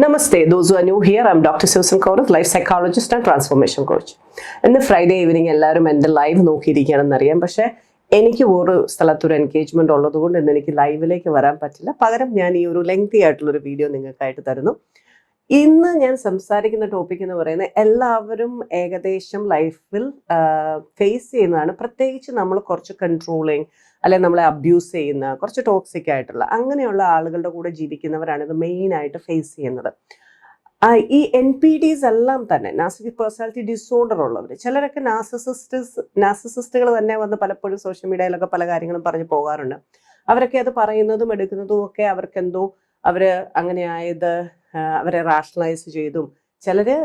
Namaste, those who are new here, I'm Dr. Susan Kaurath, life psychologist and transformation coach. ഇന്ന് Friday evening എല്ലാവരും എൻ്റെ live നോക്കിയിരിക്കുകയാണെന്നറിയാം. പക്ഷേ എനിക്ക് ഒരു സ്ഥലത്തൊരു എൻഗേജ്മെന്റ് ഉള്ളതുകൊണ്ട് ഇന്ന് എനിക്ക് ലൈവിലേക്ക് വരാൻ പറ്റില്ല. പകരം ഞാൻ ഈ ഒരു ലെങ്തി ആയിട്ടുള്ളൊരു വീഡിയോ നിങ്ങൾക്കായിട്ട് തരുന്നു. ഇന്ന് ഞാൻ സംസാരിക്കുന്ന ടോപ്പിക് എന്ന് പറയുന്നത് എല്ലാവരും ഏകദേശം ലൈഫിൽ ഫേസ് ചെയ്യുന്നതാണ്. പ്രത്യേകിച്ച് നമ്മൾ കുറച്ച് കൺട്രോളിങ് അല്ലെങ്കിൽ നമ്മളെ അബ്യൂസ് ചെയ്യുന്ന കുറച്ച് ടോക്സിക് ആയിട്ടുള്ള അങ്ങനെയുള്ള ആളുകളുടെ കൂടെ ജീവിക്കുന്നവരാണ് ഇത് മെയിൻ ആയിട്ട് ഫേസ് ചെയ്യുന്നത്. ഈ NPDs എല്ലാം തന്നെ നാർസിസിക് പേഴ്സണാലിറ്റി ഡിസോർഡർ ഉള്ളവർ, ചിലരൊക്കെ നാർസിസിസ്റ്റുകൾ തന്നെ വന്ന് പലപ്പോഴും സോഷ്യൽ മീഡിയയിലൊക്കെ പല കാര്യങ്ങളും പറഞ്ഞു പോകാറുണ്ട്. അവരൊക്കെ അത് പറയുന്നതും എടുക്കുന്നതും ഒക്കെ അവർക്കെന്തോ അവര് അങ്ങനെ ആയത് അവരെ റാഷണലൈസ് ചെയ്തും ചിലര്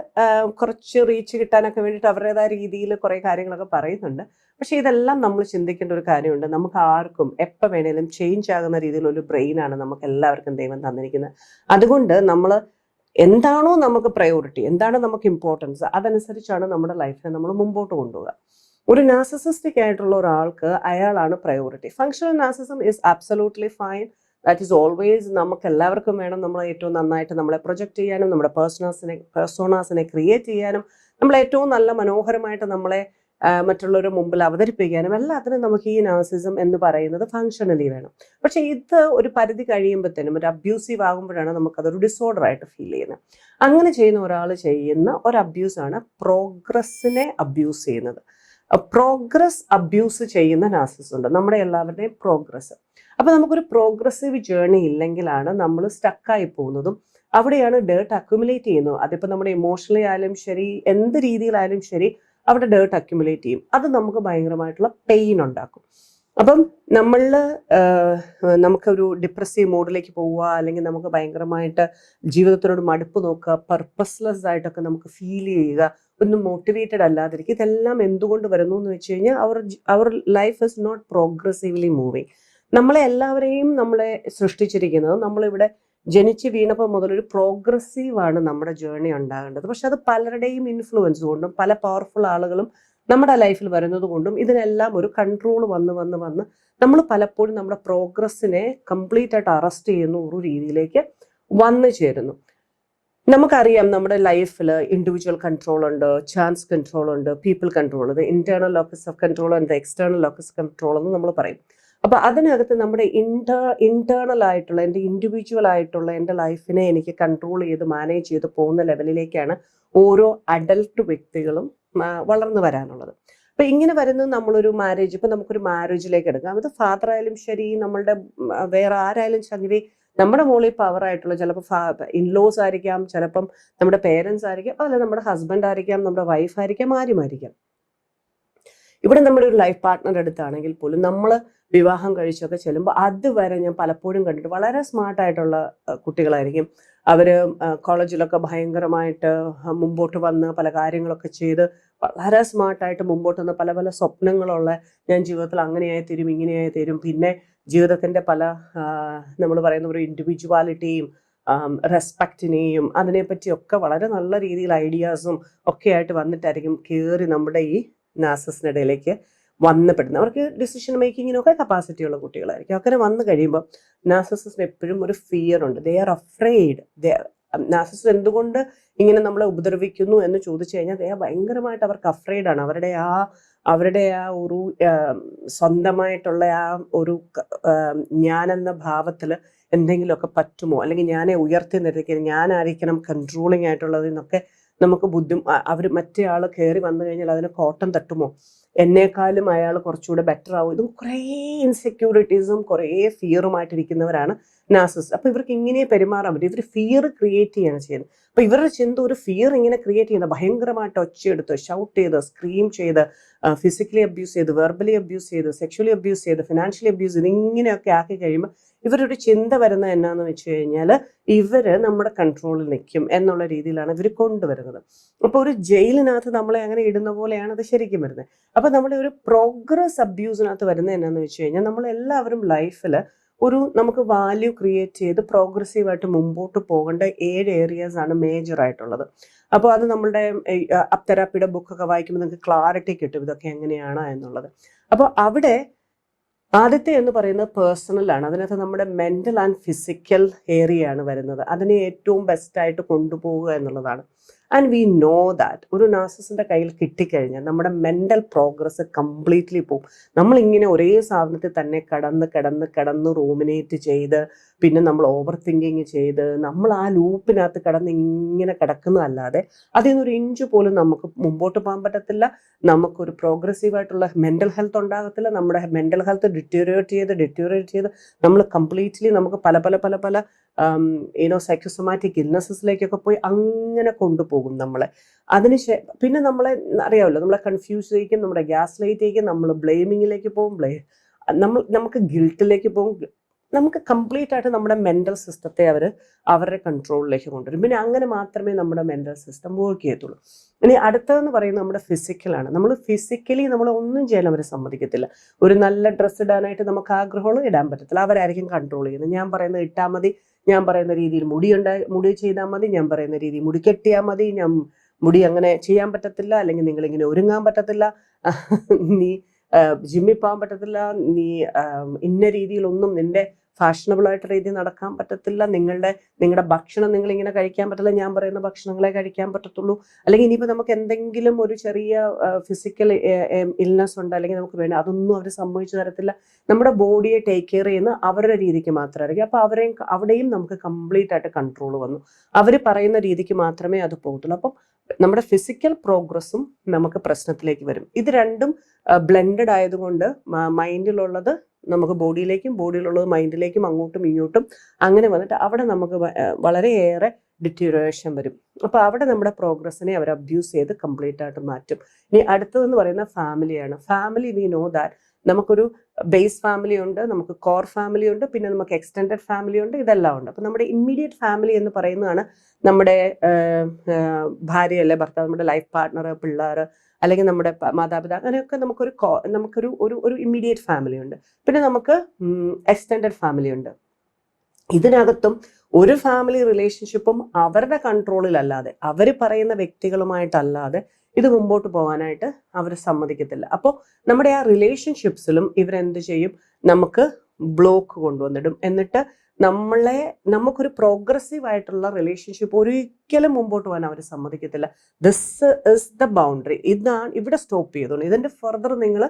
കുറച്ച് റീച്ച് കിട്ടാനൊക്കെ വേണ്ടിയിട്ട് അവരുടേതായ രീതിയിൽ കുറെ കാര്യങ്ങളൊക്കെ പറയുന്നുണ്ട്. പക്ഷെ ഇതെല്ലാം നമ്മൾ ചിന്തിക്കേണ്ട ഒരു കാര്യമുണ്ട്. നമുക്ക് ആർക്കും എപ്പോൾ വേണേലും ചേഞ്ച് ആകുന്ന രീതിയിലൊരു ബ്രെയിനാണ് നമുക്ക് എല്ലാവർക്കും ദൈവം തന്നിരിക്കുന്നത്. അതുകൊണ്ട് നമ്മൾ എന്താണോ നമുക്ക് പ്രയോറിറ്റി, എന്താണ് നമുക്ക് ഇമ്പോർട്ടൻസ്, അതനുസരിച്ചാണ് നമ്മുടെ ലൈഫിനെ നമ്മൾ മുമ്പോട്ട് കൊണ്ടുപോകുക. ഒരു നാർസിസിസ്റ്റിക് ആയിട്ടുള്ള ഒരാൾക്ക് അയാളാണ് priority. Functional narcissism is absolutely fine. That is always നമുക്ക് എല്ലാവർക്കും വേണം നമ്മളെ ഏറ്റവും നന്നായിട്ട് നമ്മളെ പ്രൊജക്റ്റ് ചെയ്യാനും നമ്മുടെ പേഴ്സോണാസിനെ ക്രിയേറ്റ് ചെയ്യാനും നമ്മളെ ഏറ്റവും നല്ല മനോഹരമായിട്ട് നമ്മളെ മറ്റുള്ളവരുടെ മുമ്പിൽ അവതരിപ്പിക്കാനും എല്ലാത്തിനും നമുക്ക് ഈ നാർസിസം എന്ന് പറയുന്നത് ഫങ്ഷണലി വേണം. പക്ഷെ ഇത് ഒരു പരിധി കഴിയുമ്പോഴത്തേനും ഒരു അബ്യൂസീവ് ആകുമ്പോഴാണ് നമുക്കതൊരു ഡിസോർഡർ ആയിട്ട് ഫീൽ ചെയ്യുന്നത്. അങ്ങനെ ചെയ്യുന്ന ഒരാൾ ചെയ്യുന്ന ഒരു അബ്യൂസാണ് പ്രോഗ്രസ്സിനെ അബ്യൂസ് ചെയ്യുന്നത്. പ്രോഗ്രസ് അബ്യൂസ് ചെയ്യുന്ന നാർസിസം ഉണ്ട്, നമ്മുടെ എല്ലാവരുടെയും പ്രോഗ്രസ്. അപ്പൊ നമുക്കൊരു പ്രോഗ്രസീവ് ജേർണി ഇല്ലെങ്കിലാണ് നമ്മൾ സ്റ്റക്കായി പോകുന്നതും അവിടെയാണ് ഡേർട്ട് അക്യുമുലേറ്റ് ചെയ്യുന്നത്. അതിപ്പോൾ നമ്മുടെ ഇമോഷണലി ആയാലും ശരി, എന്ത് രീതിയിലായാലും ശരി, അവിടെ ഡേർട്ട് അക്യുമുലേറ്റ് ചെയ്യും. അത് നമുക്ക് ഭയങ്കരമായിട്ടുള്ള പെയിൻ ഉണ്ടാക്കും. അപ്പം നമുക്കൊരു ഡിപ്രസീവ് മോഡിലേക്ക് പോവുക, അല്ലെങ്കിൽ നമുക്ക് ഭയങ്കരമായിട്ട് ജീവിതത്തിനോട് മടുപ്പ് നോക്കുക, പർപ്പസ്ലെസ് ആയിട്ടൊക്കെ നമുക്ക് ഫീൽ ചെയ്യുക, ഒന്നും മോട്ടിവേറ്റഡ് അല്ലാതിരിക്കുക. ഇതെല്ലാം എന്തുകൊണ്ട് വരുന്നു എന്ന് വെച്ച് കഴിഞ്ഞാൽ our life is not progressively moving. നമ്മളെ എല്ലാവരെയും നമ്മളെ സൃഷ്ടിച്ചിരിക്കുന്നത്, നമ്മളിവിടെ ജനിച്ച് വീണപ്പോൾ മുതലൊരു പ്രോഗ്രസീവാണ് നമ്മുടെ ജേർണി ഉണ്ടാകേണ്ടത്. പക്ഷെ അത് പലരുടെയും ഇൻഫ്ലുവൻസ് കൊണ്ടും പല പവർഫുൾ ആളുകളും നമ്മുടെ ലൈഫിൽ വരുന്നത് കൊണ്ടും ഇതിനെല്ലാം ഒരു കൺട്രോൾ വന്ന് നമ്മൾ പലപ്പോഴും നമ്മുടെ പ്രോഗ്രസ്സിനെ കംപ്ലീറ്റ് ആയിട്ട് അറസ്റ്റ് ചെയ്യുന്ന ഒരു രീതിയിലേക്ക് വന്നു ചേരുന്നു. നമുക്കറിയാം നമ്മുടെ ലൈഫിൽ ഇൻഡിവിജ്വൽ കൺട്രോൾ ഉണ്ട്, ചാൻസ് കൺട്രോൾ ഉണ്ട്, പീപ്പിൾ കൺട്രോൾ ഉണ്ട്, internal locus of control and external locus control എന്ന് നമ്മൾ പറയും. അപ്പൊ അതിനകത്ത് നമ്മുടെ ഇന്റേണൽ ആയിട്ടുള്ള എൻ്റെ ഇൻഡിവിജ്വൽ ആയിട്ടുള്ള എൻ്റെ ലൈഫിനെ എനിക്ക് കൺട്രോൾ ചെയ്ത് മാനേജ് ചെയ്ത് പോകുന്ന ലെവലിലേക്കാണ് ഓരോ അഡൽട്ട് വ്യക്തികളും വളർന്നു വരാനുള്ളത്. അപ്പൊ ഇങ്ങനെ വരുന്നത് നമ്മളൊരു മാരേജ്, ഇപ്പൊ നമുക്കൊരു മാരേജിലേക്ക് എടുക്കാം. അത് ഫാദർ ആയാലും ശരി, നമ്മളുടെ വേറെ ആരായാലും ശരി, നമ്മുടെ മുകളിൽ പവർ ആയിട്ടുള്ള ചിലപ്പോൾ ഇൻലോസ് ആയിരിക്കാം, ചിലപ്പം നമ്മുടെ പേരൻസ് ആയിരിക്കാം, അതല്ല നമ്മുടെ ഹസ്ബൻഡ് ആയിരിക്കാം, നമ്മുടെ വൈഫ് ആയിരിക്കാം, ആരുമായിരിക്കാം. ഇവിടെ നമ്മുടെ ഒരു ലൈഫ് പാർട്ട്ണർ അടുത്താണെങ്കിൽ പോലും നമ്മൾ വിവാഹം കഴിച്ചൊക്കെ ചെല്ലുമ്പോൾ അതുവരെ ഞാൻ പലപ്പോഴും കണ്ടിട്ട് വളരെ സ്മാർട്ടായിട്ടുള്ള കുട്ടികളായിരിക്കും. അവർ കോളേജിലൊക്കെ ഭയങ്കരമായിട്ട് മുമ്പോട്ട് വന്ന് പല കാര്യങ്ങളൊക്കെ ചെയ്ത് വളരെ സ്മാർട്ടായിട്ട് മുമ്പോട്ട് വന്ന് പല പല സ്വപ്നങ്ങളുള്ള, ഞാൻ ജീവിതത്തിൽ അങ്ങനെയായി തരും ഇങ്ങനെയായി തരും, പിന്നെ ജീവിതത്തിൻ്റെ പല നമ്മൾ പറയുന്ന ഒരു ഇൻഡിവിജ്വാലിറ്റിയും റെസ്പെക്റ്റിനെയും അതിനെപ്പറ്റിയൊക്കെ വളരെ നല്ല രീതിയിൽ ഐഡിയാസും ഒക്കെ ആയിട്ട് വന്നിട്ടായിരിക്കും കയറി നമ്മുടെ ഈ നാർസിസിനിടയിലേക്ക് വന്നപ്പെടുന്നത്. അവർക്ക് ഡിസിഷൻ മേക്കിങ്ങിനൊക്കെ കപ്പാസിറ്റി ഉള്ള കുട്ടികളായിരിക്കും. അങ്ങനെ വന്നു കഴിയുമ്പോൾ നാർസിസിന് എപ്പോഴും ഒരു ഫിയർ ഉണ്ട്. They are afraid. നാർസിസിസ് എന്തുകൊണ്ട് ഇങ്ങനെ നമ്മളെ ഉപദ്രവിക്കുന്നു എന്ന് ചോദിച്ചു കഴിഞ്ഞാൽ ഭയങ്കരമായിട്ട് അവർക്ക് അഫ്രെയ്ഡ് ആണ്. അവരുടെ ആ ഒരു സ്വന്തമായിട്ടുള്ള ആ ഒരു ഞാനെന്ന ഭാവത്തിൽ എന്തെങ്കിലുമൊക്കെ പറ്റുമോ, അല്ലെങ്കിൽ ഞാനെ ഉയർത്തി നിർത്തിക്കുന്നത്, ഞാനായിരിക്കണം കൺട്രോളിങ് ആയിട്ടുള്ളതെന്നൊക്കെ നമുക്ക് അവർ മറ്റേ ആൾ കയറി വന്നു കഴിഞ്ഞാൽ അതിന് കോട്ടം തട്ടുമോ, എന്നെക്കാളും അയാൾ കുറച്ചുകൂടെ ബെറ്റർ ആവും. ഇതും കുറേ ഇൻസെക്യൂരിറ്റീസും കുറേ ഫിയറുമായിട്ടിരിക്കുന്നവരാണ് നാർസിസിസ്റ്റ്. അപ്പൊ ഇവർക്ക് ഇങ്ങനെ പെരുമാറാൻ പറ്റും. ഇവർ ഫിയർ ക്രിയേറ്റ് ചെയ്യാണ് ചെയ്യുന്നത്. അപ്പൊ ഇവരുടെ ചിന്ത ഒരു ഫിയർ ഇങ്ങനെ ക്രിയേറ്റ് ചെയ്യുന്നത്, ഭയങ്കരമായിട്ട് ഒച്ചയെടുത്ത് ഷൗട്ട് ചെയ്ത് സ്ക്രീം ചെയ്ത് ഫിസിക്കലി അബ്യൂസ് ചെയ്ത് വെർബലി അബ്യൂസ് ചെയ്ത് സെക്ഷലി അബ്യൂസ് ചെയ്ത് ഫിനാൻഷ്യലി അബ്യൂസ് ചെയ്ത് ഇങ്ങനെയൊക്കെ ആക്കി കഴിയുമ്പോൾ ഇവരൊരു ചിന്ത വരുന്നത് എന്നാന്ന് വെച്ച് കഴിഞ്ഞാൽ ഇവര് നമ്മുടെ കൺട്രോളിൽ നിൽക്കും എന്നുള്ള രീതിയിലാണ് ഇവർ കൊണ്ടുവരുന്നത്. അപ്പോൾ ഒരു ജയിലിനകത്ത് നമ്മളെ അങ്ങനെ ഇടുന്ന പോലെയാണ് അത് ശരിക്കും വരുന്നത്. അപ്പൊ നമ്മുടെ ഒരു പ്രോഗ്രസ് അബ്യൂസിനകത്ത് വരുന്നത് എന്നാന്ന് വെച്ച് കഴിഞ്ഞാൽ നമ്മളെല്ലാവരും ലൈഫിൽ നമുക്ക് വാല്യൂ ക്രിയേറ്റ് ചെയ്ത് പ്രോഗ്രസീവായിട്ട് മുമ്പോട്ട് പോകേണ്ട 7 ഏരിയാസ് ആണ് മേജർ ആയിട്ടുള്ളത്. അപ്പോൾ അത് നമ്മളുടെ തെറാപ്പിയുടെ ബുക്കൊക്കെ വായിക്കുമ്പോൾ നിങ്ങൾക്ക് ക്ലാരിറ്റി കിട്ടും ഇതൊക്കെ എങ്ങനെയാണ് എന്നുള്ളത്. അപ്പോൾ അവിടെ ആദ്യത്തെ എന്ന് പറയുന്നത് പേഴ്സണലാണ്. അതിനകത്ത് നമ്മുടെ മെൻ്റൽ ആൻഡ് ഫിസിക്കൽ ഏരിയയാണ് വരുന്നത്. അതിനെ ഏറ്റവും ബെസ്റ്റായിട്ട് കൊണ്ടുപോവുക എന്നുള്ളതാണ്. ആൻഡ് വി നോ ദാറ്റ് ഒരു നാർസിസിൻ്റെ കയ്യിൽ കിട്ടിക്കഴിഞ്ഞാൽ നമ്മുടെ മെൻ്റൽ പ്രോഗ്രസ് കംപ്ലീറ്റ്ലി പോകും. നമ്മളിങ്ങനെ ഒരേ സാധനത്തിൽ തന്നെ കിടന്ന് റൂമിനേറ്റ് ചെയ്ത് പിന്നെ നമ്മൾ ഓവർ തിങ്കിങ് ചെയ്ത് നമ്മൾ ആ ലൂപ്പിനകത്ത് കിടന്ന് ഇങ്ങനെ കിടക്കുന്നതല്ലാതെ അതിൽ നിന്നൊരു ഇഞ്ച് പോലും നമുക്ക് മുമ്പോട്ട് പോകാൻ പറ്റത്തില്ല. നമുക്കൊരു പ്രോഗ്രസീവായിട്ടുള്ള മെൻ്റൽ ഹെൽത്ത് ഉണ്ടാകത്തില്ല. നമ്മുടെ മെൻ്റൽ ഹെൽത്ത് ഡിറ്റീരിയേറ്റ് ചെയ്ത് നമ്മൾ കംപ്ലീറ്റ്ലി നമുക്ക് പല സൈക്കോസൊമാറ്റിക് ഇൽനെസ്സസിലേക്കൊക്കെ പോയി അങ്ങനെ കൊണ്ടുപോകും നമ്മളെ. പിന്നെ നമ്മളെ അറിയാമല്ലോ, നമ്മളെ കൺഫ്യൂസ് ചെയ്യിക്കും, നമ്മുടെ ഗ്യാസ് ലൈറ്റ് ചെയ്യിക്കും, നമ്മൾ ബ്ലെയിമിങ്ങിലേക്ക് പോകും, നമുക്ക് ഗിൽട്ടിലേക്ക് പോകും. നമുക്ക് കംപ്ലീറ്റ് ആയിട്ട് നമ്മുടെ മെൻ്റൽ സിസ്റ്റത്തെ അവരുടെ കൺട്രോളിലേക്ക് കൊണ്ടുവരും. പിന്നെ അങ്ങനെ മാത്രമേ നമ്മുടെ മെൻ്റൽ സിസ്റ്റം വർക്ക് ചെയ്യത്തുള്ളൂ. ഇനി അടുത്തതെന്ന് പറയുന്നത് നമ്മുടെ ഫിസിക്കലാണ്. നമ്മൾ ഫിസിക്കലി നമ്മൾ ഒന്നും ചെയ്യാൻ അവർ സമ്മതിക്കത്തില്ല. ഒരു നല്ല ഡ്രസ്സ് ഇടാനായിട്ട് നമുക്ക് ആഗ്രഹമുള്ള ഇടാൻ പറ്റത്തില്ല. അവരായിരിക്കും കൺട്രോൾ ചെയ്യുന്നത്. ഞാൻ പറയുന്നത് ഇട്ടാൽ മതി, ഞാൻ പറയുന്ന രീതിയിൽ മുടി ചെയ്താൽ മതി, ഞാൻ പറയുന്ന രീതിയിൽ മുടി കെട്ടിയാൽ മതി, മുടി അങ്ങനെ ചെയ്യാൻ പറ്റത്തില്ല, അല്ലെങ്കിൽ നിങ്ങളിങ്ങനെ ഒരുങ്ങാൻ പറ്റത്തില്ല, നീ ജിമ്മിൽ പോകാൻ പറ്റത്തില്ല, നീ ഇന്ന രീതിയിലൊന്നും നിന്റെ ഫാഷനബിൾ ആയിട്ട് രീതിയിൽ നടക്കാൻ പറ്റത്തില്ല, നിങ്ങളുടെ ഭക്ഷണം നിങ്ങളിങ്ങനെ കഴിക്കാൻ പറ്റില്ല, ഞാൻ പറയുന്ന ഭക്ഷണങ്ങളെ കഴിക്കാൻ പറ്റത്തുള്ളൂ. അല്ലെങ്കിൽ ഇനിയിപ്പോൾ നമുക്ക് എന്തെങ്കിലും ഒരു ചെറിയ ഫിസിക്കൽ ഇൽനെസ് ഉണ്ട്, അല്ലെങ്കിൽ നമുക്ക് വേണം, അതൊന്നും അവർ സമ്മതിച്ചു തരത്തില്ല. നമ്മുടെ ബോഡിയെ ടേക്ക് കെയർ ചെയ്യുന്ന അവരുടെ രീതിക്ക് മാത്രമായിരിക്കും. അപ്പോൾ അവിടെയും നമുക്ക് കംപ്ലീറ്റ് ആയിട്ട് കൺട്രോൾ വന്നു. അവർ പറയുന്ന രീതിക്ക് മാത്രമേ അത് പോകത്തുള്ളൂ. അപ്പം നമ്മുടെ ഫിസിക്കൽ പ്രോഗ്രസ്സും നമുക്ക് പ്രശ്നത്തിലേക്ക് വരും. ഇത് രണ്ടും ബ്ലെൻഡഡ് ആയതുകൊണ്ട് മൈൻഡിലുള്ളത് നമുക്ക് ബോഡിയിലുള്ളത് മൈൻഡിലേക്കും അങ്ങോട്ടും ഇങ്ങോട്ടും അങ്ങനെ വന്നിട്ട് അവിടെ നമുക്ക് വളരെയേറെ ഡിറ്റീരിയേഷൻ വരും. അപ്പോൾ അവിടെ നമ്മുടെ പ്രോഗ്രസ്സിനെ അവർ അബ്യൂസ് ചെയ്ത് കംപ്ലീറ്റ് ആയിട്ട് മാറ്റും. ഇനി അടുത്തതെന്ന് പറയുന്ന ഫാമിലിയാണ്. ഫാമിലി വി നോ ദാറ്റ് നമുക്കൊരു ബേസ് ഫാമിലി ഉണ്ട്, നമുക്ക് കോർ ഫാമിലി ഉണ്ട്, പിന്നെ നമുക്ക് എക്സ്റ്റെൻഡഡ് ഫാമിലി ഉണ്ട്, ഇതെല്ലാം ഉണ്ട്. അപ്പോൾ നമ്മുടെ ഇമ്മീഡിയറ്റ് ഫാമിലി എന്ന് പറയുന്നതാണ് നമ്മുടെ ഭാര്യ അല്ലെ ഭർത്താവ്, നമ്മുടെ ലൈഫ് പാർട്ട്ണർ, പിള്ളേർ, അല്ലെങ്കിൽ നമ്മുടെ മാതാപിതാക്കൾ, അങ്ങനെയൊക്കെ നമുക്കൊരു ഒരു ഇമ്മീഡിയറ്റ് ഫാമിലി ഉണ്ട്. പിന്നെ നമുക്ക് എക്സ്റ്റെൻഡഡ് ഫാമിലി ഉണ്ട്. ഇതിനകത്തും ഒരു ഫാമിലി റിലേഷൻഷിപ്പും അവരുടെ കൺട്രോളിലല്ലാതെ, അവർ പറയുന്ന വ്യക്തികളുമായിട്ടല്ലാതെ ഇത് മുമ്പോട്ട് പോകാനായിട്ട് അവർ സമ്മതിക്കത്തില്ല. അപ്പോൾ നമ്മുടെ ആ റിലേഷൻഷിപ്സിലും ഇവരെന്ത് ചെയ്യും, നമുക്ക് ബ്ലോക്ക് കൊണ്ടുവന്നിടും. എന്നിട്ട് നമുക്കൊരു പ്രോഗ്രസീവ് ആയിട്ടുള്ള റിലേഷൻഷിപ്പ് ഒരിക്കലും മുമ്പോട്ട് പോകാൻ അവർ സമ്മതിക്കത്തില്ല. ദിസ് ഇസ് ദ ബൗണ്ടറി, ഇവിടെ സ്റ്റോപ്പ് ചെയ്തോളൂ. ഇതിൻ്റെ ഫർദർ നിങ്ങൾ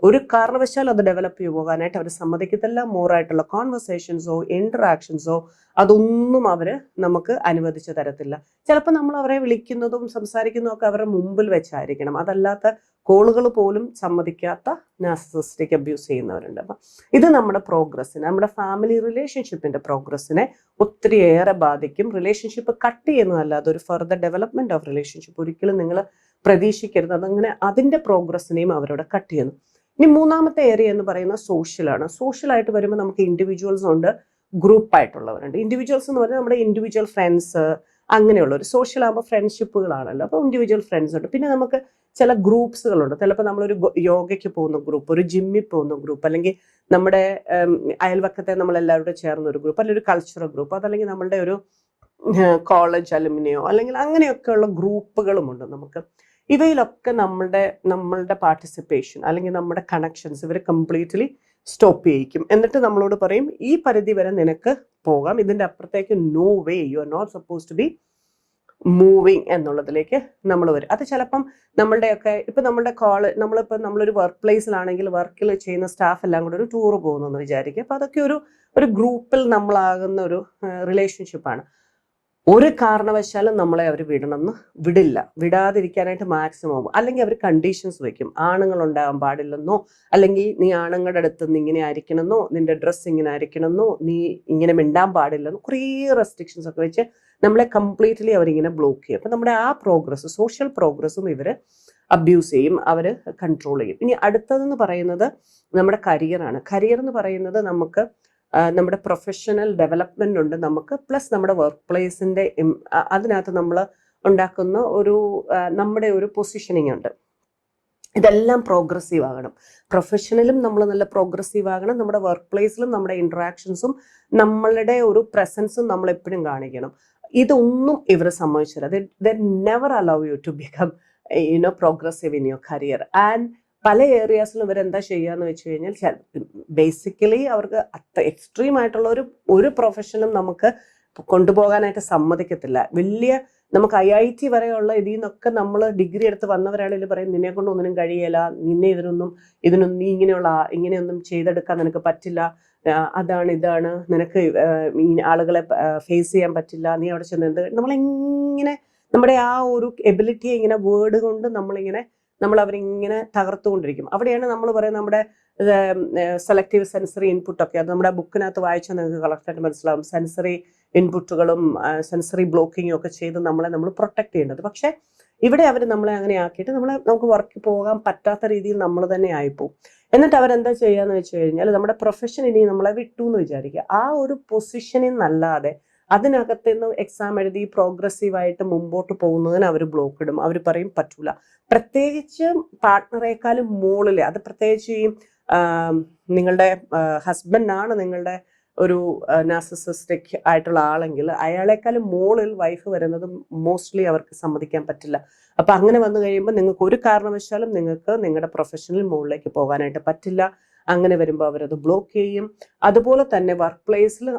ഒരു കാരണവശാലും അത് ഡെവലപ്പ് ചെയ്ത് പോകാനായിട്ട് അവർ സമ്മതിക്കത്തില്ല. മോറായിട്ടുള്ള കോൺവെർസേഷൻസോ ഇൻട്രാക്ഷൻസോ അതൊന്നും അവർ നമുക്ക് അനുവദിച്ചു തരത്തില്ല. ചിലപ്പോൾ നമ്മൾ അവരെ വിളിക്കുന്നതും സംസാരിക്കുന്നതും ഒക്കെ അവരുടെ മുമ്പിൽ വെച്ചായിരിക്കണം. അതല്ലാത്ത കോളുകൾ പോലും സമ്മതിക്കാത്ത നാർസിസിസ്റ്റിക് അബ്യൂസ് ചെയ്യുന്നവരുണ്ട്. അപ്പം ഇത് നമ്മുടെ പ്രോഗ്രസ്സിനെ, നമ്മുടെ ഫാമിലി റിലേഷൻഷിപ്പിൻ്റെ പ്രോഗ്രസ്സിനെ ഒത്തിരിയേറെ ബാധിക്കും. റിലേഷൻഷിപ്പ് കട്ട് ചെയ്യുന്നതല്ലാതെ ഒരു ഫർദർ ഡെവലപ്മെൻറ്റ് ഓഫ് റിലേഷൻഷിപ്പ് ഒരിക്കലും നിങ്ങൾ പ്രതീക്ഷിക്കരുത്. അതങ്ങനെ അതിൻ്റെ പ്രോഗ്രസ്സിനെയും അവരോട് കട്ട് ചെയ്യുന്നു. ഇനി മൂന്നാമത്തെ ഏരിയ എന്ന് പറയുന്നത് സോഷ്യലാണ്. സോഷ്യലായിട്ട് വരുമ്പോൾ നമുക്ക് ഇൻഡിവിജ്വൽസ് ഉണ്ട്, ഗ്രൂപ്പായിട്ടുള്ളവരുണ്ട്. ഇൻഡിവിജ്വൽസ് എന്ന് പറഞ്ഞാൽ നമ്മുടെ ഇൻഡിവിജ്വൽ ഫ്രണ്ട്സ്, അങ്ങനെയുള്ളവർ. സോഷ്യൽ ആകുമ്പോൾ ഫ്രണ്ട്ഷിപ്പുകളാണല്ലോ. അപ്പോൾ ഇൻഡിവിജ്വൽ ഫ്രണ്ട്സ് ഉണ്ട്. പിന്നെ നമുക്ക് ചില ഗ്രൂപ്പ്സുകളുണ്ട്. ചിലപ്പോൾ നമ്മളൊരു യോഗയ്ക്ക് പോകുന്ന ഗ്രൂപ്പ്, ഒരു ജിമ്മിൽ പോകുന്ന ഗ്രൂപ്പ്, അല്ലെങ്കിൽ നമ്മുടെ അയൽവക്കത്തെ നമ്മളെല്ലാവരും ചേർന്ന ഒരു ഗ്രൂപ്പ്, അല്ലെങ്കിൽ ഒരു കൾച്ചറൽ ഗ്രൂപ്പ്, അതല്ലെങ്കിൽ നമ്മളുടെ ഒരു കോളേജ് അലുമിനിയോ, അല്ലെങ്കിൽ അങ്ങനെയൊക്കെയുള്ള ഗ്രൂപ്പുകളുമുണ്ട് നമുക്ക്. ഇവയിലൊക്കെ നമ്മളുടെ പാർട്ടിസിപ്പേഷൻ അല്ലെങ്കിൽ നമ്മുടെ കണക്ഷൻസ് ഇവർ കംപ്ലീറ്റ്ലി സ്റ്റോപ്പ് ചെയ്യിക്കും. എന്നിട്ട് നമ്മളോട് പറയും, ഈ പരിധി വരെ നിനക്ക് പോകാം, ഇതിൻ്റെ അപ്പുറത്തേക്ക് no way, you are not suppose to be moving എന്നുള്ളതിലേക്ക് നമ്മൾ വരും. അത് ചിലപ്പം നമ്മളുടെയൊക്കെ ഇപ്പം നമ്മളൊരു വർക്ക് പ്ലേസിലാണെങ്കിൽ വർക്കിൽ ചെയ്യുന്ന സ്റ്റാഫ് എല്ലാം കൂടെ ഒരു ടൂർ പോകുന്നു വിചാരിക്കുക. അപ്പോൾ അതൊക്കെ ഒരു ഗ്രൂപ്പിൽ നമ്മളാകുന്ന ഒരു റിലേഷൻഷിപ്പാണ്. ഒരു കാരണവശാലും നമ്മളെ അവർ വിടാതിരിക്കാനായിട്ട് മാക്സിമം, അല്ലെങ്കിൽ അവർ കണ്ടീഷൻസ് വെക്കും. ആണുങ്ങൾ ഉണ്ടാകാൻ പാടില്ലെന്നോ, അല്ലെങ്കിൽ നീ ആണുങ്ങളുടെ അടുത്ത് നിന്ന് ഇങ്ങനെ ആയിരിക്കണമെന്നോ, നിന്റെ ഡ്രസ്സ് ഇങ്ങനെ ആയിരിക്കണമെന്നോ, നീ ഇങ്ങനെ മിണ്ടാൻ പാടില്ലെന്നോ, കുറേ റെസ്ട്രിക്ഷൻസ് ഒക്കെ വെച്ച് നമ്മളെ കംപ്ലീറ്റ്ലി അവരിങ്ങനെ ബ്ലോക്ക് ചെയ്യും. അപ്പം നമ്മുടെ ആ പ്രോഗ്രസ്, സോഷ്യൽ പ്രോഗ്രസ്സും ഇവർ അബ്യൂസ് ചെയ്യും, അവർ കൺട്രോൾ ചെയ്യും. ഇനി അടുത്തതെന്ന് പറയുന്നത് നമ്മുടെ കരിയറാണ്. കരിയർ എന്ന് പറയുന്നത് നമുക്ക് നമ്മുടെ പ്രൊഫഷണൽ ഡെവലപ്മെൻ്റ് ഉണ്ട് നമുക്ക്, പ്ലസ് നമ്മുടെ വർക്ക് പ്ലേസിൻ്റെ അതിനകത്ത് നമ്മൾ ഉണ്ടാക്കുന്ന നമ്മുടെ ഒരു പൊസിഷനിങ് ഉണ്ട്. ഇതെല്ലാം പ്രോഗ്രസീവ് ആകണം. പ്രൊഫഷണലും നമ്മൾ നല്ല പ്രോഗ്രസീവ് ആകണം, നമ്മുടെ വർക്ക് പ്ലേസിലും നമ്മുടെ ഇൻട്രാക്ഷൻസും നമ്മളുടെ ഒരു പ്രസൻസും നമ്മൾ എപ്പോഴും കാണിക്കണം. ഇതൊന്നും ഇവർ സമ്മതിച്ചില്ല. They never allow you to become progressive in your career. And പല ഏരിയാസിലും ഇവരെന്താ ചെയ്യാന്ന് വെച്ച് കഴിഞ്ഞാൽ ബേസിക്കലി അവർക്ക് അത്ര എക്സ്ട്രീം ആയിട്ടുള്ള ഒരു പ്രൊഫഷനും നമുക്ക് കൊണ്ടുപോകാനായിട്ട് സമ്മതിക്കത്തില്ല. വലിയ നമുക്ക് IIT വരെയുള്ള ഇതിൽ നിന്നൊക്കെ നമ്മൾ ഡിഗ്രി എടുത്ത് വന്നവരാണെങ്കിൽ പറയും നിന്നെ കൊണ്ട് ഒന്നിനും കഴിയില്ല, നിന്നെ ഇതിനൊന്നും നീ ഇങ്ങനെയൊന്നും ചെയ്തെടുക്കാൻ നിനക്ക് പറ്റില്ല, ഇതാണ് നിനക്ക് ആളുകളെ ഫേസ് ചെയ്യാൻ പറ്റില്ല, നീ അവിടെ ചെന്ന് നമ്മളിങ്ങനെ നമ്മുടെ ആ ഒരു എബിലിറ്റിയെ ഇങ്ങനെ വേർഡ് കൊണ്ട് നമ്മൾ അവരിങ്ങനെ തകർത്തുകൊണ്ടിരിക്കും. അവിടെയാണ് നമ്മൾ പറയുന്നത് നമ്മുടെ സെലക്റ്റീവ് സെൻസറി ഇൻപുട്ടൊക്കെ, അത് നമ്മുടെ ബുക്കിനകത്ത് വായിച്ചാൽ നിങ്ങൾക്ക് കളക്റ്റായിട്ട് മനസ്സിലാവും. സെൻസറി ഇൻപുട്ടുകളും സെൻസറി ബ്ലോക്കിങ്ങും ഒക്കെ ചെയ്ത് നമ്മൾ പ്രൊട്ടക്ട് ചെയ്യേണ്ടത്. പക്ഷെ ഇവിടെ അവർ നമ്മളെ അങ്ങനെ ആക്കിയിട്ട് നമുക്ക് വർക്കിൽ പോകാൻ പറ്റാത്ത രീതിയിൽ നമ്മൾ തന്നെ ആയിപ്പോവും. എന്നിട്ട് അവരെന്താ ചെയ്യാന്ന് വെച്ച് കഴിഞ്ഞാൽ നമ്മുടെ പ്രൊഫഷൻ ഇനി നമ്മളെ വിട്ടു എന്ന് വിചാരിക്കുക. ആ ഒരു പൊസിഷനിൽ നിന്നല്ലാതെ അതിനകത്ത് നിന്ന് എക്സാം എഴുതി പ്രോഗ്രസീവായിട്ട് മുമ്പോട്ട് പോകുന്നതിന് അവർ ബ്ലോക്ക് ഇടും. അവർ പറയും പറ്റൂല. പ്രത്യേകിച്ച് പാർട്ട്ണറേക്കാളും മുകളിൽ, അത് പ്രത്യേകിച്ച് ഈ നിങ്ങളുടെ ഹസ്ബൻഡാണ് നിങ്ങളുടെ ഒരു നാർസിസിസ്റ്റിക് ആയിട്ടുള്ള ആളെങ്കിൽ അയാളെക്കാളും മുകളിൽ വൈഫ് വരുന്നത് മോസ്റ്റ്ലി അവർക്ക് സമ്മതിക്കാൻ പറ്റില്ല. അപ്പൊ അങ്ങനെ വന്നു കഴിയുമ്പോൾ നിങ്ങൾക്ക് ഒരു കാരണവശാലും നിങ്ങൾക്ക് നിങ്ങളുടെ പ്രൊഫഷണൽ മുകളിലേക്ക് പോകാനായിട്ട് പറ്റില്ല. അങ്ങനെ വരുമ്പോൾ അവരത് ബ്ലോക്ക് ചെയ്യും. അതുപോലെ തന്നെ വർക്ക് പ്ലേസിൽ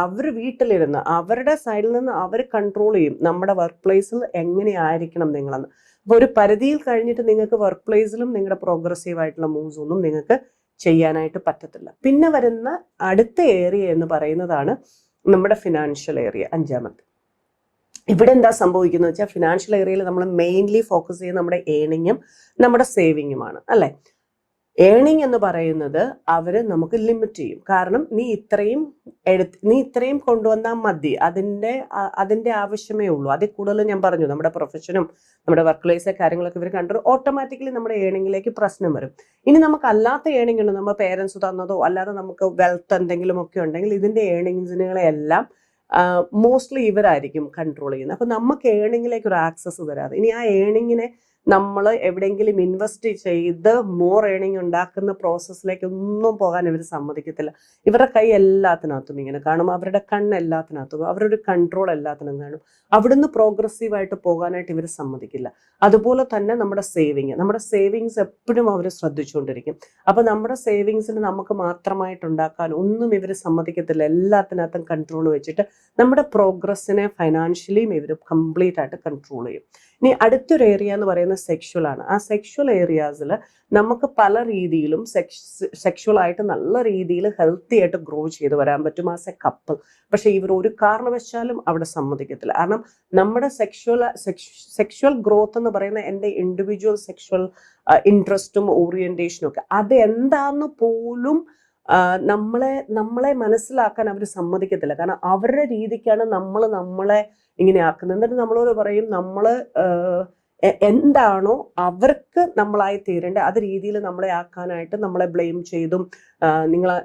അവർ വീട്ടിലിരുന്ന് അവരുടെ സൈഡിൽ നിന്ന് അവർ കൺട്രോൾ ചെയ്യും നമ്മുടെ വർക്ക് പ്ലേസിൽ എങ്ങനെയായിരിക്കണം നിങ്ങളെന്ന്. അപ്പോൾ ഒരു പരിധിയിൽ കഴിഞ്ഞിട്ട് നിങ്ങൾക്ക് വർക്ക് പ്ലേസിലും നിങ്ങളുടെ പ്രോഗ്രസീവ് ആയിട്ടുള്ള മൂവ്സ് ഒന്നും നിങ്ങൾക്ക് ചെയ്യാനായിട്ട് പറ്റത്തില്ല. പിന്നെ വരുന്ന അടുത്ത ഏരിയ എന്ന് പറയുന്നതാണ് നമ്മുടെ ഫിനാൻഷ്യൽ ഏരിയ, 5ാമത്തെ. ഇവിടെ എന്താ സംഭവിക്കുന്നത് വെച്ചാൽ ഫിനാൻഷ്യൽ ഏരിയയിൽ നമ്മൾ മെയിൻലി ഫോക്കസ് ചെയ്യുന്നത് നമ്മുടെ ഏണിങ്ങും നമ്മുടെ സേവിങ്ങുമാണ്, അല്ലേ? ഏണിങ് എന്ന് പറയുന്നത് അവര് നമുക്ക് ലിമിറ്റ് ചെയ്യും. കാരണം നീ ഇത്രയും കൊണ്ടുവന്നാൽ മതി, അതിന്റെ ആവശ്യമേ ഉള്ളൂ. അതിൽ കൂടുതൽ ഞാൻ പറഞ്ഞു നമ്മുടെ പ്രൊഫഷനും നമ്മുടെ വർക്ക് പ്ലേസിലെ കാര്യങ്ങളൊക്കെ ഇവർ കണ്ടു ഓട്ടോമാറ്റിക്കലി നമ്മുടെ ഏണിങ്ങിലേക്ക് പ്രശ്നം വരും. ഇനി നമുക്ക് അല്ലാത്ത ഏണിംഗ് ഉണ്ട്, നമ്മുടെ പേരൻസ് തന്നതോ അല്ലാതെ നമുക്ക് വെൽത്ത് എന്തെങ്കിലും ഒക്കെ ഉണ്ടെങ്കിൽ ഇതിന്റെ ഏണിങ്സിനെല്ലാം മോസ്റ്റ്ലി ഇവരായിരിക്കും കൺട്രോൾ ചെയ്യുന്നത്. അപ്പൊ നമുക്ക് ഏണിങ്ങിലേക്ക് ഒരു ആക്സസ് തരാതെ ഇനി ആ ഏണിങ്ങിനെ നമ്മൾ എവിടെയെങ്കിലും ഇൻവെസ്റ്റ് ചെയ്ത് മോർ ഏണിങ് ഉണ്ടാക്കുന്ന പ്രോസസ്സിലേക്ക് ഒന്നും പോകാൻ ഇവർ സമ്മതിക്കത്തില്ല. ഇവരുടെ കൈ എല്ലാത്തിനകത്തും ഇങ്ങനെ കാണും, അവരുടെ കണ്ണ് എല്ലാത്തിനകത്തും, അവരുടെ കൺട്രോൾ എല്ലാത്തിനും കാണും. അവിടുന്ന് പ്രോഗ്രസീവായിട്ട് പോകാനായിട്ട് ഇവർ സമ്മതിക്കില്ല. അതുപോലെ തന്നെ നമ്മുടെ സേവിങ്സ് എപ്പോഴും അവർ ശ്രദ്ധിച്ചുകൊണ്ടിരിക്കും. അപ്പൊ നമ്മുടെ സേവിങ്സിന് നമുക്ക് മാത്രമായിട്ട് ഉണ്ടാക്കാൻ ഒന്നും ഇവർ സമ്മതിക്കത്തില്ല. എല്ലാത്തിനകത്തും കൺട്രോൾ വെച്ചിട്ട് നമ്മുടെ പ്രോഗ്രസ്സിനെ ഫൈനാൻഷ്യലിയും ഇവർ കംപ്ലീറ്റ് ആയിട്ട് കൺട്രോൾ ചെയ്യും. ഇനി അടുത്തൊരു ഏരിയ എന്ന് പറയുന്നത് സെക്ഷുവൽ ആണ്. ആ സെക്ഷുവൽ ഏരിയാസിൽ നമുക്ക് പല രീതിയിലും സെക്ഷുവൽ ആയിട്ട് നല്ല രീതിയിൽ ഹെൽത്തി ആയിട്ട് ഗ്രോ ചെയ്ത് വരാൻ പറ്റും ആസ് എ കപ്പിൾ. പക്ഷെ ഇവർ ഒരു കാരണവശാലും അവിടെ സമ്മതിക്കത്തില്ല. കാരണം നമ്മുടെ സെക്ഷുവൽ ഗ്രോത്ത് എന്ന് പറയുന്ന എൻ്റെ ഇൻഡിവിജ്വൽ സെക്ഷുവൽ ഇൻട്രസ്റ്റും ഓറിയന്റേഷനും ഒക്കെ അത് എന്താന്ന് പോലും നമ്മളെ മനസ്സിലാക്കാൻ അവർ സമ്മതിക്കത്തില്ല. കാരണം അവരുടെ രീതിക്കാണ് നമ്മളെ ഇങ്ങനെ ആക്കുന്നത്. എന്നിട്ട് നമ്മളോട് പറയും എന്താണോ അവർക്ക് നമ്മളായി തീരേണ്ടത് അത് രീതിയിൽ നമ്മളെ ആക്കാനായിട്ട് നമ്മളെ ബ്ലെയിം ചെയ്തും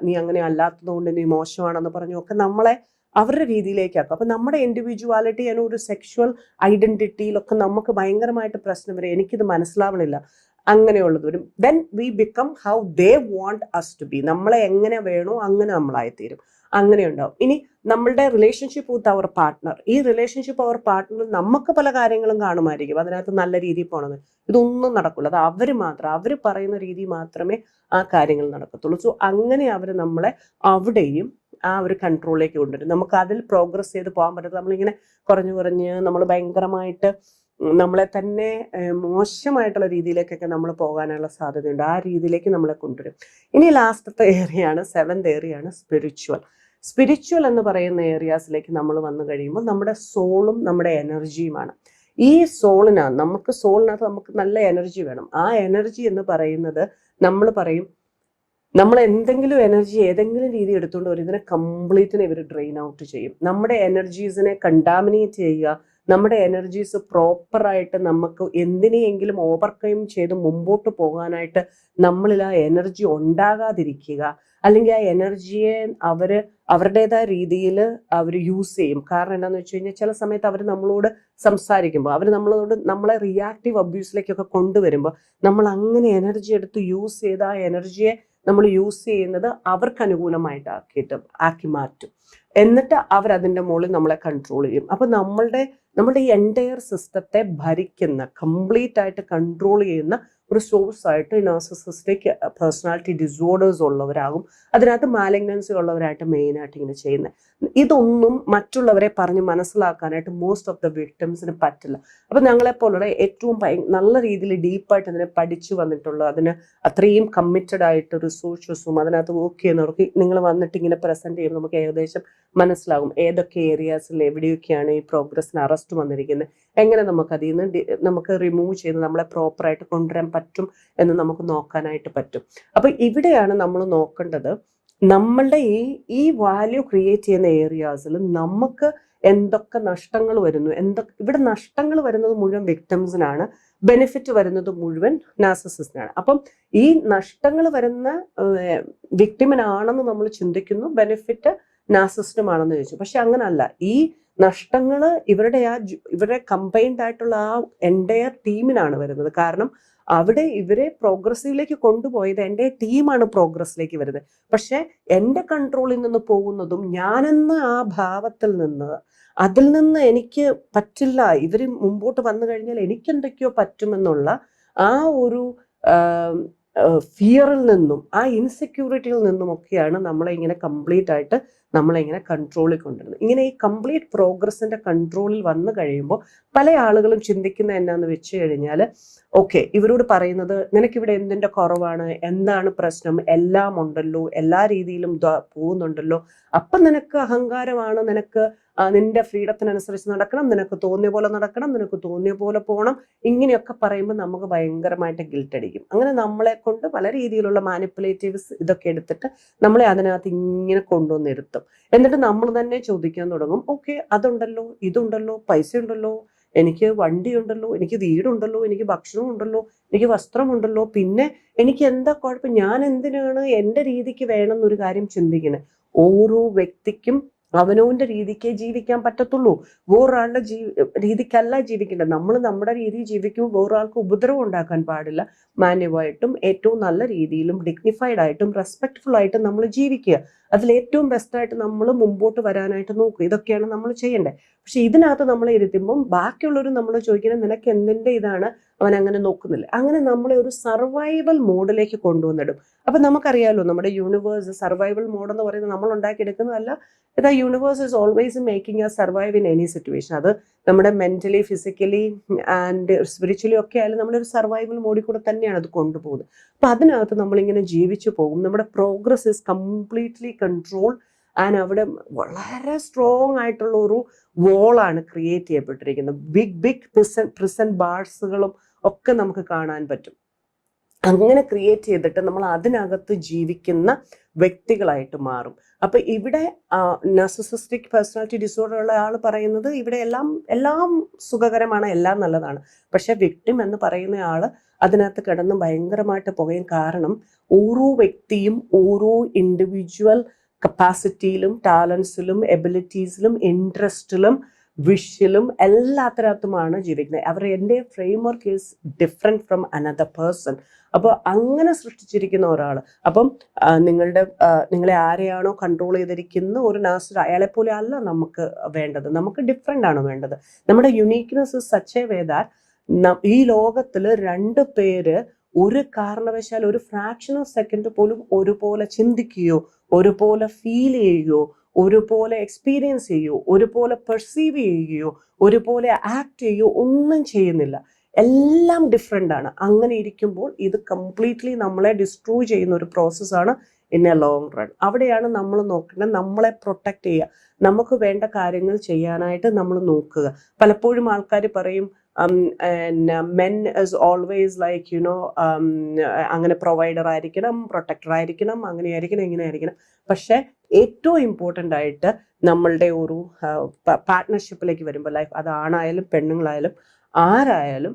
നീ അങ്ങനെ അല്ലാത്തത് കൊണ്ട് നീ മോശമാണെന്ന് പറഞ്ഞും ഒക്കെ നമ്മളെ അവരുടെ രീതിയിലേക്ക് ആക്കും. അപ്പൊ നമ്മുടെ ഇൻഡിവിജ്വാലിറ്റി ഒരു സെക്ഷുവൽ ഐഡന്റിറ്റിയിലൊക്കെ നമുക്ക് ഭയങ്കരമായിട്ട് പ്രശ്നം വരും. എനിക്കിത് മനസ്സിലാവണില്ല, അങ്ങനെയുള്ളത് വരും. When we become how they want us to be, നമ്മളെ എങ്ങനെ വേണോ അങ്ങനെ നമ്മളായിത്തീരും. അങ്ങനെ ഉണ്ടാവും. ഇനി നമ്മളുടെ റിലേഷൻഷിപ്പ് വിത്ത് അവർ പാർട്ട്ണർ, ഈ റിലേഷൻഷിപ്പ് അവർ പാർട്ട്ണർ നമുക്ക് പല കാര്യങ്ങളും കാണുമായിരിക്കും, അതിനകത്ത് നല്ല രീതിയിൽ പോകണമെന്ന്. ഇതൊന്നും നടക്കില്ല. അത് അവർ പറയുന്ന രീതി മാത്രമേ ആ കാര്യങ്ങൾ നടക്കത്തുള്ളൂ. സോ അങ്ങനെ അവർ നമ്മളെ അവിടെയും ആ ഒരു കൺട്രോളിലേക്ക് കൊണ്ടുവരും. നമുക്ക് അതിൽ പ്രോഗ്രസ് ചെയ്ത് പോകാൻ പറ്റത്തില്ല. നമ്മളിങ്ങനെ കുറഞ്ഞ് നമ്മൾ ഭയങ്കരമായിട്ട് നമ്മളെ തന്നെ മോശമായിട്ടുള്ള രീതിയിലേക്കൊക്കെ നമ്മൾ പോകാനുള്ള സാധ്യതയുണ്ട്. ആ രീതിയിലേക്ക് നമ്മളെ കൊണ്ടുവരും. ഇനി ലാസ്റ്റത്തെ ഏരിയയാണ് 7th ഏരിയയാണ് സ്പിരിച്വൽ എന്ന് പറയുന്ന ഏരിയാസിലേക്ക് നമ്മൾ വന്നു കഴിയുമ്പോൾ നമ്മുടെ സോളും നമ്മുടെ എനർജിയുമാണ്. ഈ സോളിനകത്ത് നമുക്ക് നല്ല എനർജി വേണം. ആ എനർജി എന്ന് പറയുന്നത് നമ്മൾ എന്തെങ്കിലും എനർജി ഏതെങ്കിലും രീതി എടുത്തുകൊണ്ട് വരും, ഇതിനെ കംപ്ലീറ്റിനെ ഇവർ ഡ്രെയിൻ ഔട്ട് ചെയ്യും. നമ്മുടെ എനർജീസിനെ കണ്ടാമിനേറ്റ് ചെയ്യുക, നമ്മുടെ എനർജീസ് പ്രോപ്പറായിട്ട് നമുക്ക് എന്തിനെയെങ്കിലും ഓവർകം ചെയ്ത് മുമ്പോട്ട് പോകാനായിട്ട് നമ്മളിൽ ആ എനർജി ഉണ്ടാകാതിരിക്കുക, അല്ലെങ്കിൽ ആ എനർജിയെ അവരുടേതായ രീതിയിൽ അവർ യൂസ് ചെയ്യും. കാരണം എന്താണെന്ന് വെച്ച് കഴിഞ്ഞാൽ ചില സമയത്ത് അവർ നമ്മളോട് സംസാരിക്കുമ്പോൾ അവർ നമ്മളെ റിയാക്റ്റീവ് അബ്യൂസിലേക്കൊക്കെ കൊണ്ടുവരുമ്പോൾ നമ്മൾ അങ്ങനെ എനർജി എടുത്ത് യൂസ് ചെയ്ത് ആ എനർജിയെ നമ്മൾ യൂസ് ചെയ്യുന്നത് അവർക്ക് അനുകൂലമായിട്ട് ആക്കി മാറ്റും. എന്നിട്ട് അവരതിൻ്റെ മുകളിൽ നമ്മളെ കൺട്രോൾ ചെയ്യും. അപ്പൊ നമ്മളുടെ ഈ എൻറ്റയർ സിസ്റ്റത്തെ ഭരിക്കുന്ന, കംപ്ലീറ്റ് ആയിട്ട് കൺട്രോൾ ചെയ്യുന്ന ഒരു സോഴ്സ് ആയിട്ട് നാർസിസിസ്റ്റിക് പേഴ്സണാലിറ്റി ഡിസോർഡേഴ്സ് ഉള്ളവരാകും. അതിനകത്ത് മാലിഗ്നൻസി ഉള്ളവരായിട്ട് മെയിനായിട്ട് ഇങ്ങനെ ചെയ്യുന്നത്. ഇതൊന്നും മറ്റുള്ളവരെ പറഞ്ഞ് മനസ്സിലാക്കാനായിട്ട് മോസ്റ്റ് ഓഫ് ദ വിക്ടിംസിന് പറ്റില്ല. അപ്പം ഞങ്ങളെപ്പോലുള്ള ഏറ്റവും നല്ല രീതിയിൽ ഡീപ്പായിട്ട് അതിനെ പഠിച്ചു വന്നിട്ടുള്ള, അതിന് അത്രയും കമ്മിറ്റഡ് ആയിട്ട് റിസോഴ്സസും അതിനകത്ത് വർക്ക് ചെയ്യുന്നവർക്ക് നിങ്ങൾ വന്നിട്ട് ഇങ്ങനെ പ്രസന്റ് ചെയ്യുമ്പോൾ നമുക്ക് ഏകദേശം മനസ്സിലാകും ഏതൊക്കെ ഏരിയാസിൽ എവിടെയൊക്കെയാണ് ഈ പ്രോഗ്രസ്സിന് അറസ്റ്റ് വന്നിരിക്കുന്നത്, എങ്ങനെ നമുക്ക് അതിൽ നിന്ന് നമുക്ക് റിമൂവ് ചെയ്ത് നമ്മളെ പ്രോപ്പറായിട്ട് കൊണ്ടുവരാൻ പറ്റും എന്ന് നമുക്ക് നോക്കാനായിട്ട് പറ്റും. അപ്പൊ ഇവിടെയാണ് നമ്മൾ നോക്കേണ്ടത്, നമ്മളുടെ ഈ വാല്യൂ ക്രിയേറ്റ് ചെയ്യുന്ന ഏരിയാസിൽ നമുക്ക് എന്തൊക്കെ നഷ്ടങ്ങൾ വരുന്നു, ഇവിടെ നഷ്ടങ്ങൾ വരുന്നത് മുഴുവൻ വിക്ടിംസിനാണ്, ബെനിഫിറ്റ് വരുന്നത് മുഴുവൻ നാർസിസിസ്റ്റിനാണ്. അപ്പം ഈ നഷ്ടങ്ങൾ വരുന്ന വിക്ടിമിനാണെന്ന് നമ്മൾ ചിന്തിക്കുന്നു, ബെനിഫിറ്റ് നാർസിസിസ്റ്റുമാണെന്ന് ചോദിച്ചു. പക്ഷെ അങ്ങനല്ല. ഈ നഷ്ടങ്ങൾ ഇവരുടെ കമ്പൈൻഡ് ആയിട്ടുള്ള ആ എൻറ്റയർ ടീമിനാണ് വരുന്നത്. കാരണം അവിടെ ഇവരെ പ്രോഗ്രസീവിലേക്ക് കൊണ്ടുപോയത് എൻ്റെ ടീമാണ് പ്രോഗ്രസ്സിലേക്ക് വരുന്നത്. പക്ഷെ എൻ്റെ കൺട്രോളിൽ നിന്ന് പോകുന്നതും ഞാനെന്ന ആ ഭാവത്തിൽ നിന്ന്, അതിൽ നിന്ന് എനിക്ക് പറ്റില്ല, ഇവർ മുമ്പോട്ട് വന്നു കഴിഞ്ഞാൽ എനിക്കെന്തൊക്കെയോ പറ്റുമെന്നുള്ള ആ ഒരു ഫിയറിൽ നിന്നും ആ ഇൻസെക്യൂരിറ്റിയിൽ നിന്നുമൊക്കെയാണ് നമ്മളെ ഇങ്ങനെ കംപ്ലീറ്റ് ആയിട്ട് നമ്മളിങ്ങനെ കൺട്രോളിൽ കൊണ്ടുവരുന്നത്. ഇങ്ങനെ ഈ കംപ്ലീറ്റ് പ്രോഗ്രസിന്റെ കൺട്രോളിൽ വന്നു കഴിയുമ്പോൾ പല ആളുകളും ചിന്തിക്കുന്നത് എന്നാന്ന് വെച്ച് കഴിഞ്ഞാൽ, ഓക്കെ, ഇവരോട് പറയുന്നത് നിനക്കിവിടെ എന്തിൻ്റെ കുറവാണ്, എന്താണ് പ്രശ്നം, എല്ലാം ഉണ്ടല്ലോ, എല്ലാ രീതിയിലും പോകുന്നുണ്ടല്ലോ, അപ്പം നിനക്ക് അഹങ്കാരമാണ്, നിനക്ക് നിന്റെ ഫ്രീഡത്തിനനുസരിച്ച് നടക്കണം, നിനക്ക് തോന്നിയ പോലെ നടക്കണം, നിനക്ക് തോന്നിയ പോലെ പോകണം, ഇങ്ങനെയൊക്കെ പറയുമ്പോൾ നമുക്ക് ഭയങ്കരമായിട്ട് ഗിൽറ്റ് അടിക്കും. അങ്ങനെ നമ്മളെ കൊണ്ട് പല രീതിയിലുള്ള മാനിപ്പുലേറ്റീവ്സ് ഇതൊക്കെ എടുത്തിട്ട് നമ്മളെ അതിനകത്ത് ഇങ്ങനെ കൊണ്ടുവന്നിരുത്തും. എന്നിട്ട് നമ്മൾ തന്നെ ചോദിക്കാൻ തുടങ്ങും, ഓക്കെ, അതുണ്ടല്ലോ, ഇതുണ്ടല്ലോ, പൈസ ഉണ്ടല്ലോ, എനിക്ക് വണ്ടിയുണ്ടല്ലോ, എനിക്ക് വീടുണ്ടല്ലോ, എനിക്ക് ഭക്ഷണം ഉണ്ടല്ലോ, എനിക്ക് വസ്ത്രമുണ്ടല്ലോ, പിന്നെ എനിക്ക് എന്താ കുഴപ്പം, ഞാൻ എന്തിനാണ് എൻ്റെ രീതിക്ക് വേണം എന്നൊരു കാര്യം ചിന്തിക്കുന്നത്. ഓരോ വ്യക്തിക്കും അവനവന്റെ രീതിക്കേ ജീവിക്കാൻ പറ്റത്തുള്ളൂ. വേറൊരാളുടെ രീതിക്കല്ല ജീവിക്കേണ്ടത്. നമ്മൾ നമ്മുടെ രീതിയിൽ ജീവിക്കുമ്പോൾ വേറൊരാൾക്ക് ഉപദ്രവം ഉണ്ടാക്കാൻ പാടില്ല. മാന്യമായിട്ടും ഏറ്റവും നല്ല രീതിയിലും ഡിഗ്നിഫൈഡ് ആയിട്ടും റെസ്പെക്ട്ഫുൾ ആയിട്ടും നമ്മൾ ജീവിക്കുക. അതിൽ ഏറ്റവും ബെസ്റ്റായിട്ട് നമ്മൾ മുമ്പോട്ട് വരാനായിട്ട് നോക്കുക. ഇതൊക്കെയാണ് നമ്മൾ ചെയ്യേണ്ടത്. പക്ഷെ ഇതിനകത്ത് നമ്മളെ ഇരുത്തുമ്പം ബാക്കിയുള്ളവർ നമ്മൾ ചോദിക്കുന്നത് നിനക്ക് എന്തിൻ്റെ ഇതാണ്, അവൻ അങ്ങനെ നോക്കുന്നില്ല. അങ്ങനെ നമ്മളെ ഒരു സർവൈവൽ മോഡിലേക്ക് കൊണ്ടുവന്നിടും. അപ്പൊ നമുക്കറിയാലോ, നമ്മുടെ യൂണിവേഴ്സ് സർവൈവൽ മോഡ് എന്ന് പറയുന്നത് നമ്മൾ ഉണ്ടാക്കിയെടുക്കുന്നതല്ല. The universe is always making a survive in any situation. അത് നമ്മുടെ മെന്റലി, ഫിസിക്കലി ആൻഡ് സ്പിരിച്വലി ഒക്കെ ആയാലും നമ്മളൊരു സർവൈവൽ മോഡിൽ കൂടെ തന്നെയാണ് അത് കൊണ്ടുപോകുന്നത്. അപ്പൊ അതിനകത്ത് നമ്മളിങ്ങനെ ജീവിച്ചു പോകും. നമ്മുടെ progress is completely control and അവിടെ വളരെ സ്ട്രോങ് ആയിട്ടുള്ള ഒരു വോളാണ് ക്രിയേറ്റ് ചെയ്യപ്പെട്ടിരിക്കുന്നത്. ബിഗ് പ്രിസൺ ബാർസുകളും ഒക്കെ നമുക്ക് കാണാൻ പറ്റും. അങ്ങനെ ക്രിയേറ്റ് ചെയ്തിട്ട് നമ്മൾ അതിനകത്ത് ജീവിക്കുന്ന വ്യക്തികളായിട്ട് മാറും. അപ്പൊ ഇവിടെ നാർസിസിസ്റ്റിക് പേഴ്സണാലിറ്റി ഡിസോർഡർ ഉള്ള ആൾ പറയുന്നത് ഇവിടെ എല്ലാം സുഖകരമാണ്, എല്ലാം നല്ലതാണ്. പക്ഷെ വിക്ടിം എന്ന് പറയുന്ന ആള് അതിനകത്ത് കിടന്ന് ഭയങ്കരമായിട്ട് പുകയും. കാരണം ഓരോ വ്യക്തിയും ഓരോ ഇൻഡിവിജ്വൽ കപ്പാസിറ്റിയിലും ടാലൻസിലും എബിലിറ്റീസിലും ഇൻട്രസ്റ്റിലും വിഷിലും എല്ലാത്തിനകത്തുമാണ് ജീവിക്കുന്നത്. എൻ്റെ framework is different from another person. അപ്പോൾ അങ്ങനെ സൃഷ്ടിച്ചിരിക്കുന്ന ഒരാൾ, അപ്പം നിങ്ങളെ ആരെയാണോ കൺട്രോൾ ചെയ്തിരിക്കുന്ന ഒരു നാസ്റ്റർ, അയാളെപ്പോലെ അല്ല നമുക്ക് വേണ്ടത്. നമുക്ക് ഡിഫറെൻ്റ് ആണ് വേണ്ടത്. നമ്മുടെ uniqueness such a way that ഈ ലോകത്തിൽ 2 പേര് ഒരു കാരണവശാൽ ഒരു ഫ്രാക്ഷൻ ഓഫ് സെക്കൻഡ് പോലും ഒരുപോലെ ചിന്തിക്കുകയോ ഒരുപോലെ ഫീൽ ചെയ്യുകയോ ഒരുപോലെ എക്സ്പീരിയൻസ് ചെയ്യുകയോ ഒരുപോലെ പെർസീവ് ചെയ്യുകയോ ഒരുപോലെ ആക്ട് ചെയ്യുകയോ ഒന്നും ചെയ്യുന്നില്ല. എല്ലാം ഡിഫറെൻ്റ് ആണ്. അങ്ങനെ ഇരിക്കുമ്പോൾ ഇത് കംപ്ലീറ്റ്ലി നമ്മളെ ഡിസ്ട്രോയ് ചെയ്യുന്ന ഒരു പ്രോസസ്സാണ് ഇൻ എ ലോങ് റൺ. അവിടെയാണ് നമ്മൾ നോക്കേണ്ടത്. നമ്മളെ പ്രൊട്ടക്റ്റ് ചെയ്യുക, നമുക്ക് വേണ്ട കാര്യങ്ങൾ ചെയ്യാനായിട്ട് നമ്മൾ നോക്കുക. പലപ്പോഴും ആൾക്കാർ പറയും മെൻ ഇസ് ഓൾവേസ് ലൈക്ക് അങ്ങനെ പ്രൊവൈഡർ ആയിരിക്കണം, പ്രൊട്ടക്ടർ ആയിരിക്കണം, അങ്ങനെയായിരിക്കണം, ഇങ്ങനെ ആയിരിക്കണം. പക്ഷെ ഏറ്റവും ഇമ്പോർട്ടൻ്റ് ആയിട്ട് നമ്മളുടെ ഒരു പാർട്ട്ണർഷിപ്പിലേക്ക് വരുമ്പോൾ, ലൈഫ് അത് ആണായാലും പെണ്ണുങ്ങളായാലും ആരായാലും,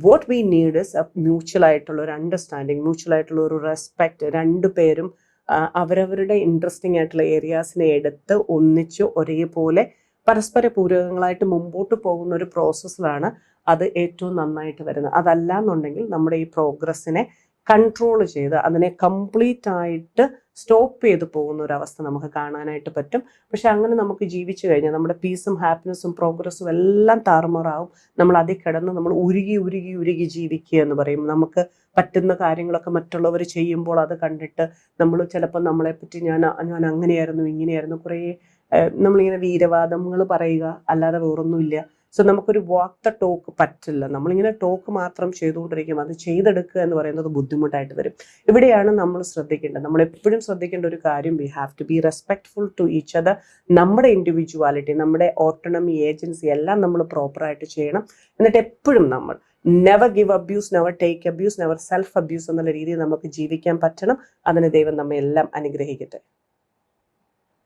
what we need is mutual ആയിട്ടുള്ള ഒരു അണ്ടർസ്റ്റാൻഡിങ്, മ്യൂച്വൽ ആയിട്ടുള്ള ഒരു റെസ്പെക്റ്റ്. 2 പേരും അവരവരുടെ ഇൻട്രസ്റ്റിംഗ് ആയിട്ടുള്ള ഏരിയാസിനെ എടുത്ത് ഒന്നിച്ച് ഒരേപോലെ പരസ്പര പൂരകങ്ങളായിട്ട് മുമ്പോട്ട് പോകുന്ന ഒരു പ്രോസസ്സിലാണ് അത് ഏറ്റവും നന്നായിട്ട് വരുന്നത്. അതല്ല എന്നുണ്ടെങ്കിൽ നമ്മുടെ ഈ പ്രോഗ്രസ്സിനെ കൺട്രോൾ ചെയ്ത് അതിനെ കംപ്ലീറ്റ് ആയിട്ട് സ്റ്റോപ്പ് ചെയ്ത് പോകുന്ന ഒരു അവസ്ഥ നമുക്ക് കാണാനായിട്ട് പറ്റും. പക്ഷെ അങ്ങനെ നമുക്ക് ജീവിച്ചു കഴിഞ്ഞാൽ നമ്മുടെ പീസും ഹാപ്പിനെസ്സും പ്രോഗ്രസ്സും എല്ലാം താറുമാറാവും. നമ്മൾ അതിൽ കിടന്ന് നമ്മൾ ഉരുകി ഉരുകി ഉരുകി ജീവിക്കുക എന്ന് പറയും. നമുക്ക് പറ്റുന്ന കാര്യങ്ങളൊക്കെ മറ്റുള്ളവർ ചെയ്യുമ്പോൾ അത് കണ്ടിട്ട് നമ്മൾ ചിലപ്പോൾ നമ്മളെപ്പറ്റി ഞാൻ അങ്ങനെയായിരുന്നു ഇങ്ങനെയായിരുന്നു കുറേ നമ്മളിങ്ങനെ വീരവാദങ്ങൾ പറയുക അല്ലാതെ വേറൊന്നുമില്ല. സോ നമുക്കൊരു വാക്ക് ദ ടോക്ക് പറ്റില്ല. നമ്മളിങ്ങനെ ടോക്ക് മാത്രം ചെയ്തുകൊണ്ടിരിക്കും. അത് ചെയ്തെടുക്കുക എന്ന് പറയുന്നത് ബുദ്ധിമുട്ടായിട്ട് വരും. ഇവിടെയാണ് നമ്മൾ ശ്രദ്ധിക്കേണ്ടത്. നമ്മൾ എപ്പോഴും ശ്രദ്ധിക്കേണ്ട ഒരു കാര്യം, we have to be respectful to each other. നമ്മുടെ ഇൻഡിവിജ്വാലിറ്റി, നമ്മുടെ ഓട്ടോണമി, ഏജൻസി എല്ലാം നമ്മൾ പ്രോപ്പറായിട്ട് ചെയ്യണം. എന്നിട്ട് എപ്പോഴും നമ്മൾ never give abuse, never take abuse, never self abuse എന്നുള്ള രീതിയിൽ നമുക്ക് ജീവിക്കാൻ പറ്റണം. അതിന് ദൈവം നമ്മെ എല്ലാം അനുഗ്രഹിക്കട്ടെ.